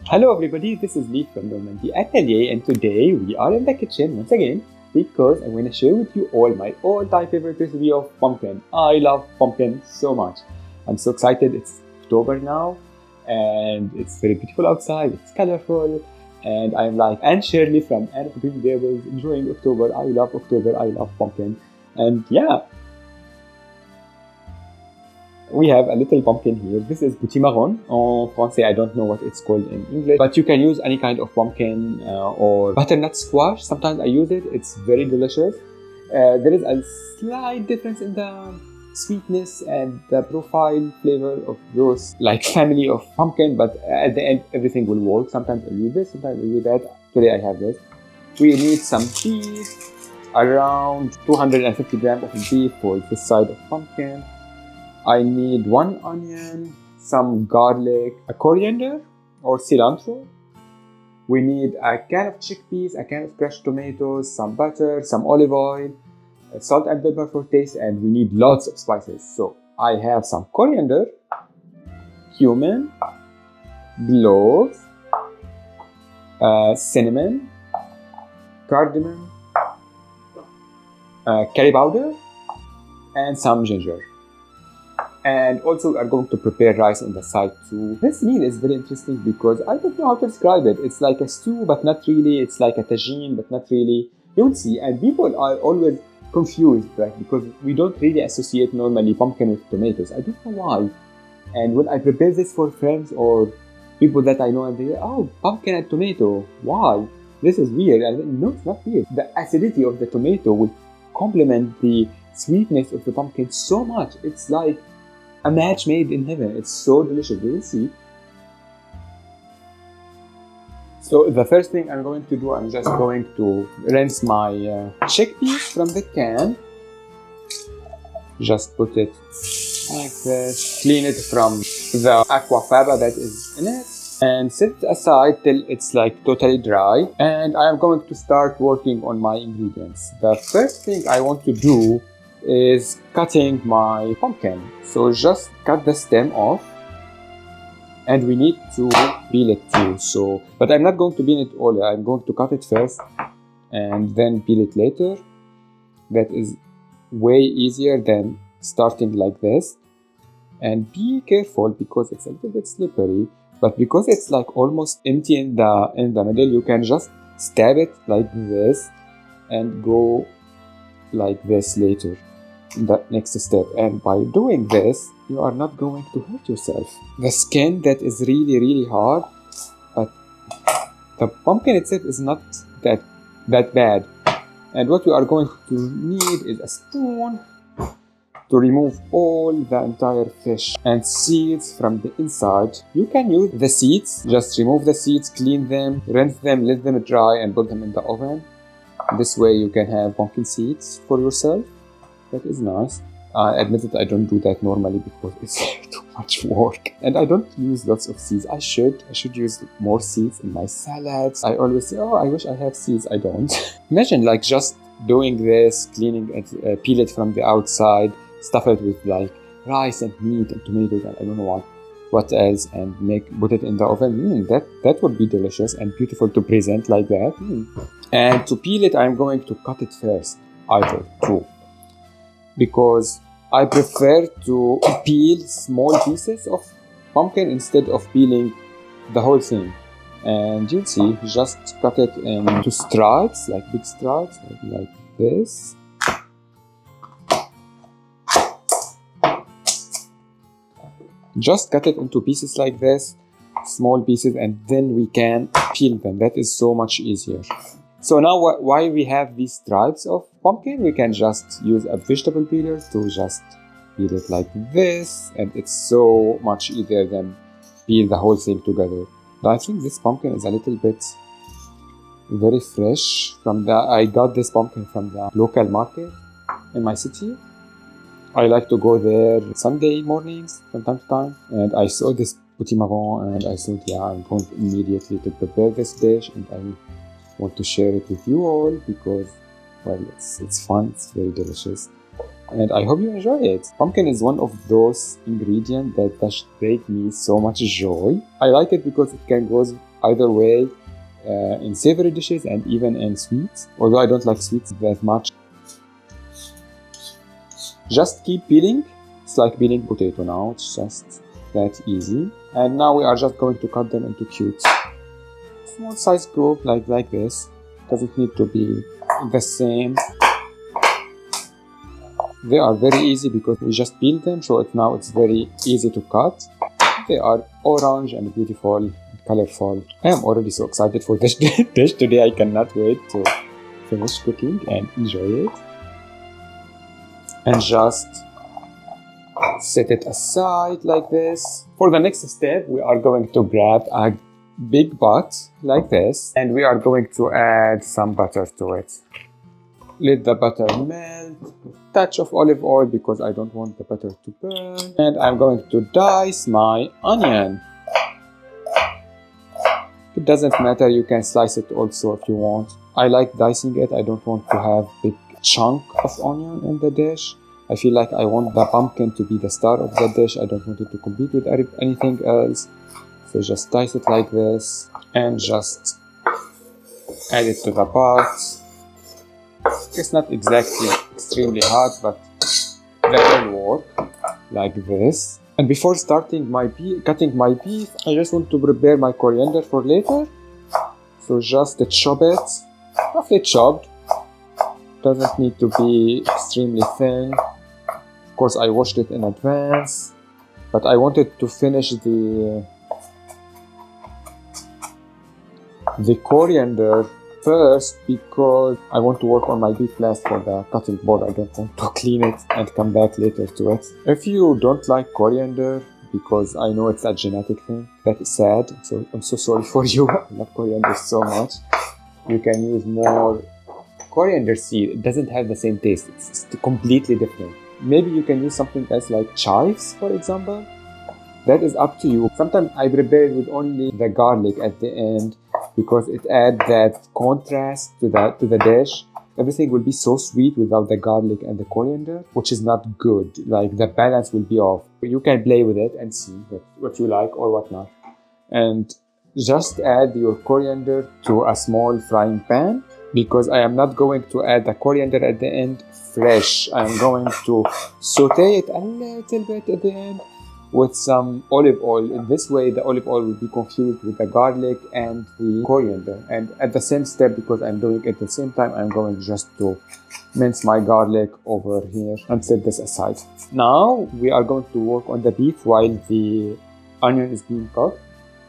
Hello everybody, this is Lee from Normandy Atelier, and today we are in the kitchen once again because I'm going to share with you all my all-time favorite recipe of pumpkin. I love pumpkin so much. I'm so excited. It's October now and it's very beautiful outside, it's colorful, and I'm like Anne Shirley from Anne of Green Gables, enjoying October. I love October, I love pumpkin, and yeah, we have a little pumpkin here. This is petit marron. En français, I don't know what it's called in English, but you can use any kind of pumpkin or butternut squash. Sometimes I use it. It's very delicious. There is a slight difference in the sweetness and the profile flavor of those like family of pumpkin, but at the end everything will work. Sometimes I use this, sometimes I use that. Today I have this. We need some beef, around 250 grams of beef for this side of pumpkin. I need 1 onion, some garlic, a coriander or cilantro. We need a can of chickpeas, a can of crushed tomatoes, some butter, some olive oil, salt and pepper for taste, and we need lots of spices. So I have some coriander, cumin, cloves, cinnamon, cardamom, curry powder, and some ginger. And also we are going to prepare rice on the side too. This meal is very interesting because I don't know how to describe it. It's like a stew, but not really. It's like a tagine, but not really. You will see. And people are always confused, right? Because we don't really associate normally pumpkin with tomatoes. I don't know why. And when I prepare this for friends or people that I know, and they say, oh, pumpkin and tomato. Why? This is weird. And no, it's not weird. The acidity of the tomato will complement the sweetness of the pumpkin so much. It's like a match made in heaven. It's so delicious. You will see. So the first thing I'm going to do, I'm just going to rinse my chickpeas from the can. Just put it like this. Clean it from the aquafaba that is in it. And set it aside till it's like totally dry. And I am going to start working on my ingredients. The first thing I want to do is cutting my pumpkin. So just cut the stem off, and we need to peel it too. So, but I'm not going to peel it all. I'm going to cut it first and then peel it later. That is way easier than starting like this. And be careful because it's a little bit slippery. But because it's like almost empty in the middle, you can just stab it like this and go like this later. The next step, and by doing this you are not going to hurt yourself. The skin that is really hard, but the pumpkin itself is not that bad. And what we are going to need is a spoon to remove all the entire fish and seeds from the inside. You can use the seeds, just remove the seeds, clean them, rinse them, let them dry, and put them in the oven. This way you can have pumpkin seeds for yourself. That is nice. I admit that I don't do that normally because it's too much work. And I don't use lots of seeds. I should use more seeds in my salads. I always say, oh, I wish I have seeds. I don't. Imagine like just doing this, cleaning it, peel it from the outside, stuff it with like rice and meat and tomatoes and I don't know what else, and put it in the oven. That would be delicious and beautiful to present like that. And to peel it, I'm going to cut it first, either two. Because I prefer to peel small pieces of pumpkin instead of peeling the whole thing. And you'll see, just cut it into stripes, like big stripes, like this. Just cut it into pieces like this, small pieces, and then we can peel them. That is so much easier. So now why we have these stripes of pumpkin, we can just use a vegetable peeler to just peel it like this, and it's so much easier than peel the whole thing together. But I think this pumpkin is a little bit very fresh. I got this pumpkin from the local market in my city. I like to go there Sunday mornings from time to time, and I saw this petit marron and I thought, yeah, I'm going immediately to prepare this dish, and I want to share it with you all because, well, it's fun, it's very delicious. and I hope you enjoy it. Pumpkin is one of those ingredients that just bring me so much joy. I like it because it can go either way in savory dishes and even in sweets, although I don't like sweets that much. Just keep peeling. It's like peeling potato now. It's just that easy. And now we are just going to cut them into cubes. Small size group like this. Doesn't need to be the same. They are very easy because we just peeled them, so now it's very easy to cut. They are orange and beautiful, colorful. I am already so excited for this dish today. I cannot wait to finish cooking and enjoy it. And just set it aside like this. For the next step, we are going to grab a big pot like this, and we are going to add some butter to it. Let the butter melt, touch of olive oil because I don't want the butter to burn, and I'm going to dice my onion. It doesn't matter, you can slice it also if you want. I like dicing it. I don't want to have big chunk of onion in the dish. I feel like I want the pumpkin to be the star of the dish. I don't want it to compete with anything else. So just dice it like this and just add it to the pot. It's not exactly extremely hot, but that will work like this. And before starting cutting my beef, I just want to prepare my coriander for later. So just chop it, roughly chopped. Doesn't need to be extremely thin. Of course, I washed it in advance, but I wanted to finish the coriander first because I want to work on my beef last for the cutting board. I don't want to clean it and come back later to it. If you don't like coriander, because I know it's a genetic thing, that is sad, so I'm so sorry for you. I love coriander so much. You can use more coriander seed. It doesn't have the same taste. It's completely different. Maybe you can use something else like chives, for example. That is up to you. Sometimes I prepare it with only the garlic at the end because it adds that contrast to the dish. Everything will be so sweet without the garlic and the coriander, which is not good. Like the balance will be off. You can play with it and see what you like or what not. And just add your coriander to a small frying pan because I am not going to add the coriander at the end fresh. I am going to saute it a little bit at the end with some olive oil. In this way, the olive oil will be confused with the garlic and the coriander. And at the same step, because I'm doing it at the same time, I'm going just to mince my garlic over here and set this aside. Now, we are going to work on the beef while the onion is being cooked.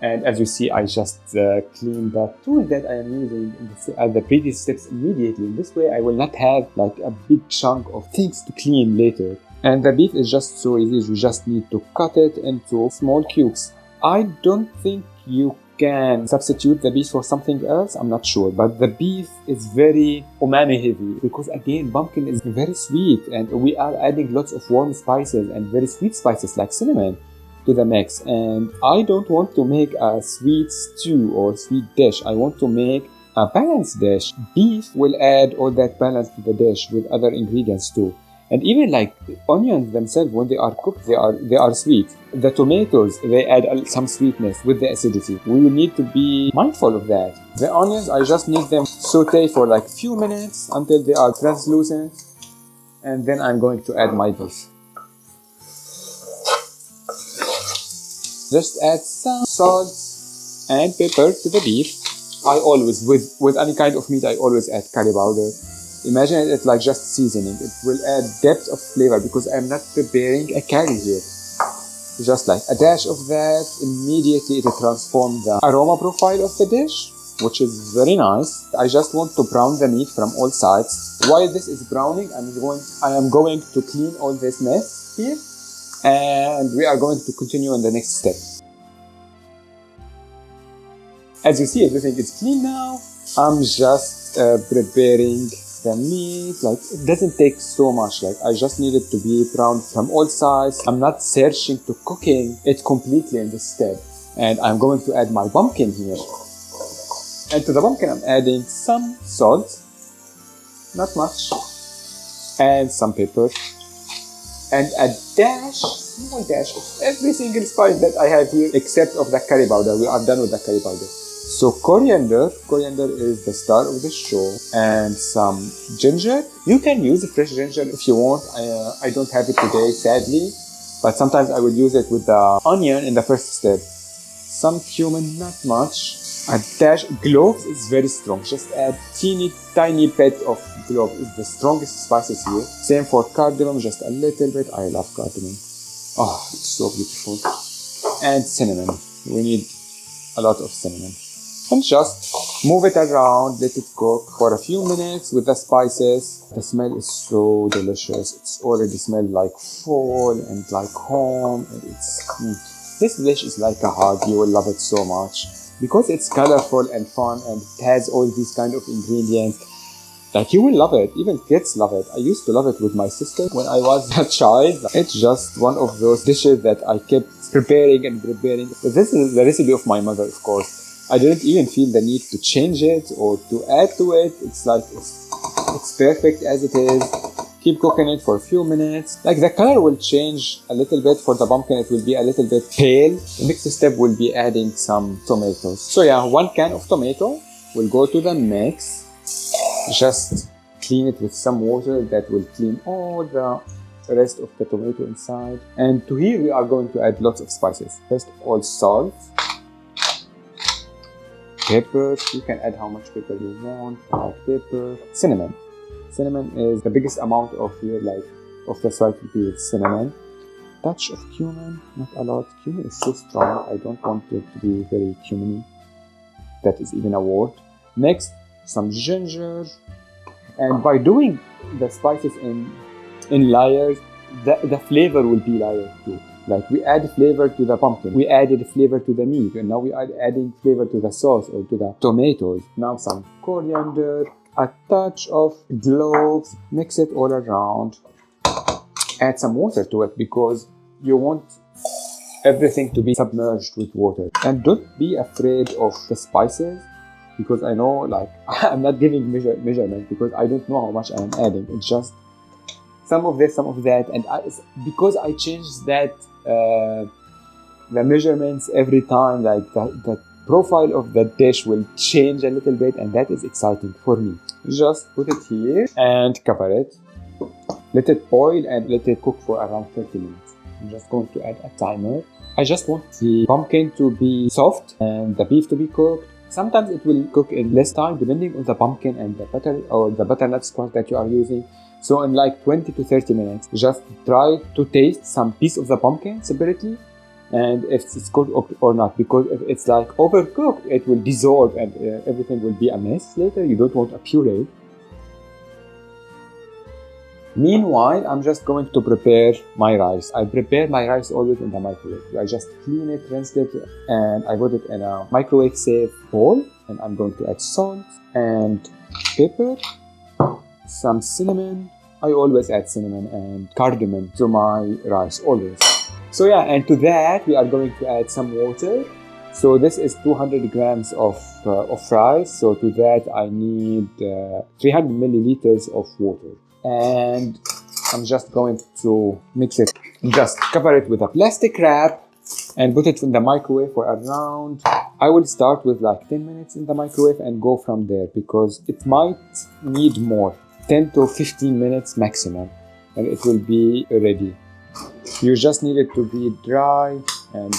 And as you see, I just cleaned the tool that I am using at the previous steps immediately. In this way, I will not have like a big chunk of things to clean later. And the beef is just so easy. You just need to cut it into small cubes. I don't think you can substitute the beef for something else. I'm not sure. But the beef is very umami heavy because again, pumpkin is very sweet. And we are adding lots of warm spices and very sweet spices like cinnamon to the mix. And I don't want to make a sweet stew or sweet dish. I want to make a balanced dish. Beef will add all that balance to the dish with other ingredients too. And even like onions themselves, when they are cooked, they are sweet. The tomatoes, they add some sweetness with the acidity. We will need to be mindful of that. The onions, I just need them saute for like few minutes until they are translucent. And then I'm going to add my beef. Just add some salt and pepper to the beef. I always, with any kind of meat, I always add curry powder. Imagine it like just seasoning. It will add depth of flavor because I'm not preparing a curry here. Just like a dash of that, immediately it will transform the aroma profile of the dish, which is very nice. I just want to brown the meat from all sides. While this is browning, I am going to clean all this mess here. And we are going to continue on the next step. As you see, everything is clean now. I'm just preparing the meat. Like, it doesn't take so much. Like, I just need it to be browned from all sides. I'm not searching to cooking it completely in this step. And I'm going to add my pumpkin here. And to the pumpkin, I'm adding some salt, not much, and some pepper. and a dash, small dash of every single spice that I have here except of the curry powder. We are done with the curry powder. So coriander is the star of the show, and some ginger. You can use fresh ginger if you want. I don't have it today, sadly, but sometimes I will use it with the onion in the first step. Some cumin, not much. A dash. Cloves is very strong. Just add teeny tiny bit of clove. It's the strongest spices here. Same for cardamom, just a little bit. I love cardamom. Oh, it's so beautiful. And cinnamon. We need a lot of cinnamon. And just move it around, let it cook for a few minutes with the spices. The smell is so delicious. It's already smelled like fall and like home. And this dish is like a hug. You will love it so much. Because it's colorful and fun and it has all these kind of ingredients, like you will love it. Even kids love it. I used to love it with my sister when I was a child. It's just one of those dishes that I kept preparing and preparing. This is the recipe of my mother, of course. I didn't even feel the need to change it or to add to it. It's like, it's perfect as it is. Keep cooking it for a few minutes. Like the color will change a little bit for the pumpkin. It will be a little bit pale. The next step will be adding some tomatoes. So yeah, 1 can of tomato will go to the mix. Just clean it with some water that will clean all the rest of the tomato inside. And to here we are going to add lots of spices. First of all, salt, pepper. You can add how much pepper you want. Black pepper, cinnamon. Cinnamon is the biggest amount of your life of the salt will be with cinnamon. Touch of cumin, not a lot. Cumin is so strong. I don't want it to be very cuminy. That is even a word. Next, some ginger. And by doing the spices in layers, the flavor will be layered too. Like we add flavor to the pumpkin, we added flavor to the meat, and now we are adding flavor to the sauce or to the tomatoes. Now some coriander, a touch of cloves, mix it all around. Add some water to it because you want everything to be submerged with water. And don't be afraid of the spices, because I know, like, I'm not giving measurement because I don't know how much I'm adding. It's just some of this, some of that, and because I changed that the measurements every time, like the profile of the dish will change a little bit, and that is exciting for me. Just put it here and cover it. Let it boil and let it cook for around 30 minutes. I'm just going to add a timer. I just want the pumpkin to be soft and the beef to be cooked. Sometimes it will cook in less time depending on the pumpkin and the butter or the butternut squash that you are using. So in like 20 to 30 minutes, just try to taste some piece of the pumpkin separately and if it's cooked or not, because if it's like overcooked, it will dissolve and everything will be a mess later. You don't want a puree. Meanwhile, I'm just going to prepare my rice. I prepare my rice always in the microwave. I just clean it, rinse it, and I put it in a microwave-safe bowl. And I'm going to add salt and pepper, some cinnamon. I always add cinnamon and cardamom to my rice, always. So yeah, and to that, we are going to add some water. So this is 200 grams of rice. So to that, I need 300 milliliters of water. And I'm just going to mix it. Just cover it with a plastic wrap and put it in the microwave for around, I will start with like 10 minutes in the microwave and go from there, because it might need more, 10 to 15 minutes maximum, and it will be ready. You just need it to be dry and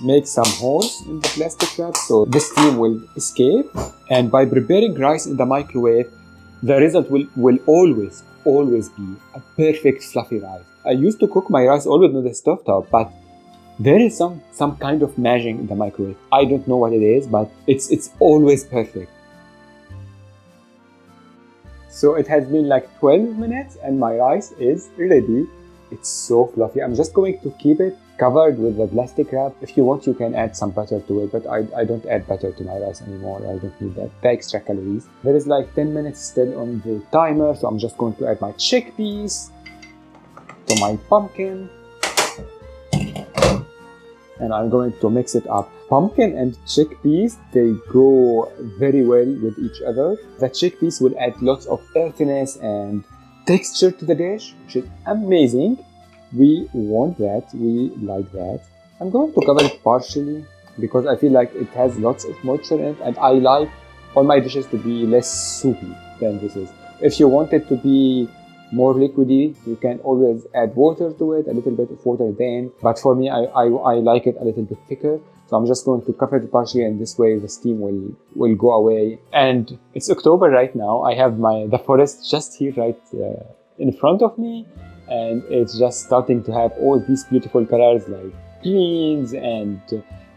make some holes in the plastic wrap so the steam will escape. And by preparing rice in the microwave, the result will always be a perfect fluffy rice. I used to cook my rice always on the stovetop, but there is some kind of magic in the microwave. I don't know what it is, but it's always perfect. So it has been like 12 minutes and my rice is ready. It's so fluffy. I'm just going to keep it covered with the plastic wrap. If you want, you can add some butter to it, but I don't add butter to my rice anymore. I don't need that, the extra calories. There is like 10 minutes still on the timer, so I'm just going to add my chickpeas to my pumpkin. And I'm going to mix it up. Pumpkin and chickpeas, they go very well with each other. The chickpeas will add lots of earthiness and texture to the dish, which is amazing. we want that, we like that. I'm going to cover it partially because I feel like it has lots of moisture in it, and I like all my dishes to be less soupy than this is. If you want it to be more liquidy, you can always add water to it, a little bit of water then. But for me, I like it a little bit thicker. So I'm just going to cover it partially, and this way the steam will go away. And it's October right now. I have the forest just here right in front of me, and it's just starting to have all these beautiful colors like greens and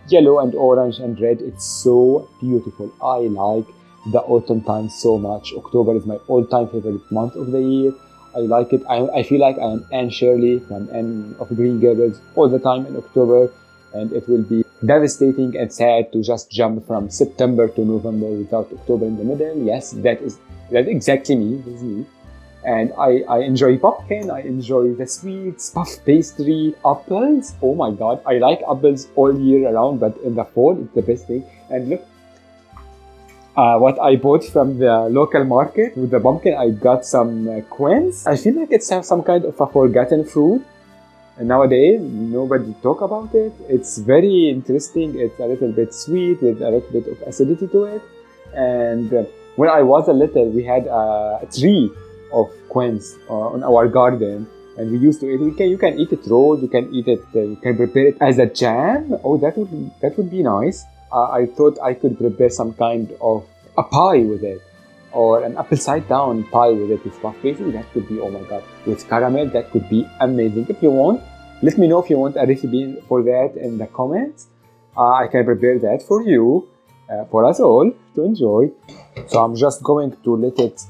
yellow and orange and red. It's so beautiful. I like the autumn time so much. October is my all-time favorite month of the year. I like it. I feel like I am Anne Shirley from Anne of Green Gables all the time in October, and it will be devastating and sad to just jump from September to November without October in the middle. Yes, that's exactly me. This is me. And I enjoy pumpkin, I enjoy the sweets, puff pastry, apples. Oh my god, I like apples all year around, but in the fall, it's the best thing. And look, what I bought from the local market with the pumpkin, I got some quince. I feel like it's some kind of a forgotten fruit. And nowadays, nobody talk about it. It's very interesting. It's a little bit sweet with a little bit of acidity to it. And when I was a little, we had a tree of quince on our garden, and we used to eat it. You can eat it raw, you can eat it, you can prepare it as a jam. Oh, that would be nice. I thought I could prepare some kind of a pie with it, or an apple cider down pie with it with puff pastry. That could be, oh my god, with caramel, that could be amazing. If you want, let me know if you want a recipe for that in the comments. I can prepare that for you, for us all to enjoy. So I'm just going to let it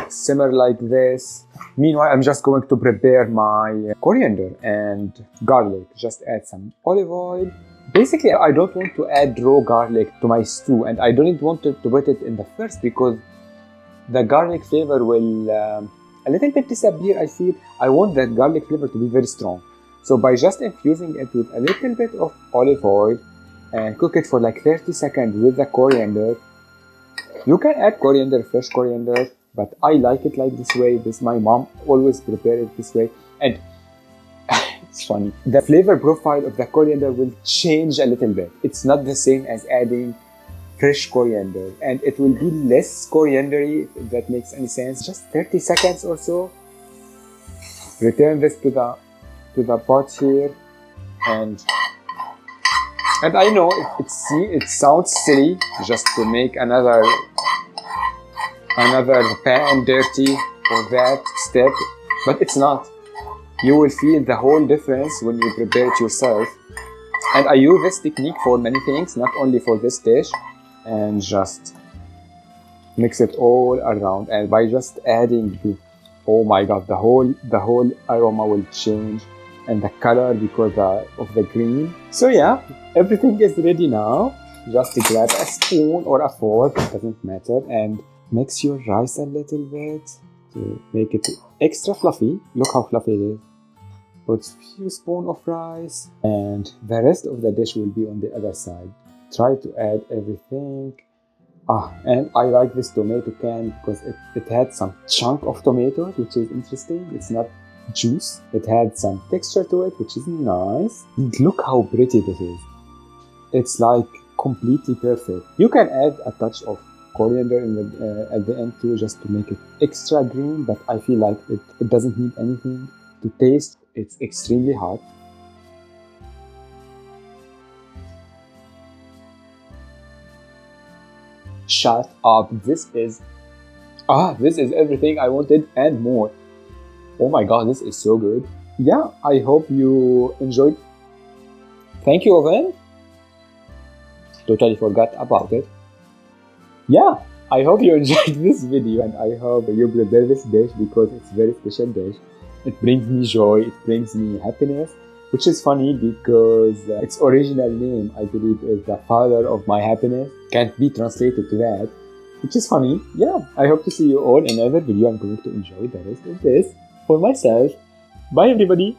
simmer like this. Meanwhile, I'm just going to prepare my coriander and garlic. Just add some olive oil. Basically, I don't want to add raw garlic to my stew, and I don't want to put it in the first because the garlic flavor will a little bit disappear, I feel. I want that garlic flavor to be very strong. So by just infusing it with a little bit of olive oil and cook it for like 30 seconds with the coriander. You can add coriander, fresh coriander, but I like it like this way. My mom always prepared it this way. And it's funny. The flavor profile of the coriander will change a little bit. It's not the same as adding fresh coriander. And it will be less coriandery, if that makes any sense. Just 30 seconds or so. Return this to the pot here. And I know it sounds silly just to make another pan dirty for that step, but it's not. You will feel the whole difference when you prepare it yourself. And I use this technique for many things, not only for this dish. And just mix it all around. And by just adding, oh my god, the whole aroma will change, and the color because of the green. So yeah, everything is ready now. Just grab a spoon or a fork, it doesn't matter, and mix your rice a little bit to make it extra fluffy. Look how fluffy it is. Put a few spoons of rice, and the rest of the dish will be on the other side. Try to add everything. And I like this tomato can because it had some chunk of tomatoes, which is interesting. It's not juice. It had some texture to it, which is nice. Look how pretty this is. It's like completely perfect. You can add a touch of coriander at the end too, just to make it extra green, but I feel like it doesn't need anything to taste. It's extremely hot. Shut up. This is everything I wanted and more. Oh my god, this is so good. Yeah, I hope you enjoyed. Thank you, Oven. Totally forgot about it. Yeah, I hope you enjoyed this video, and I hope you prepare this dish because it's a very special dish. It brings me joy, it brings me happiness, which is funny because its original name, I believe, is the father of my happiness. Can't be translated to that, which is funny. Yeah, I hope to see you all in another video. I'm going to enjoy the rest of this for myself. Bye everybody.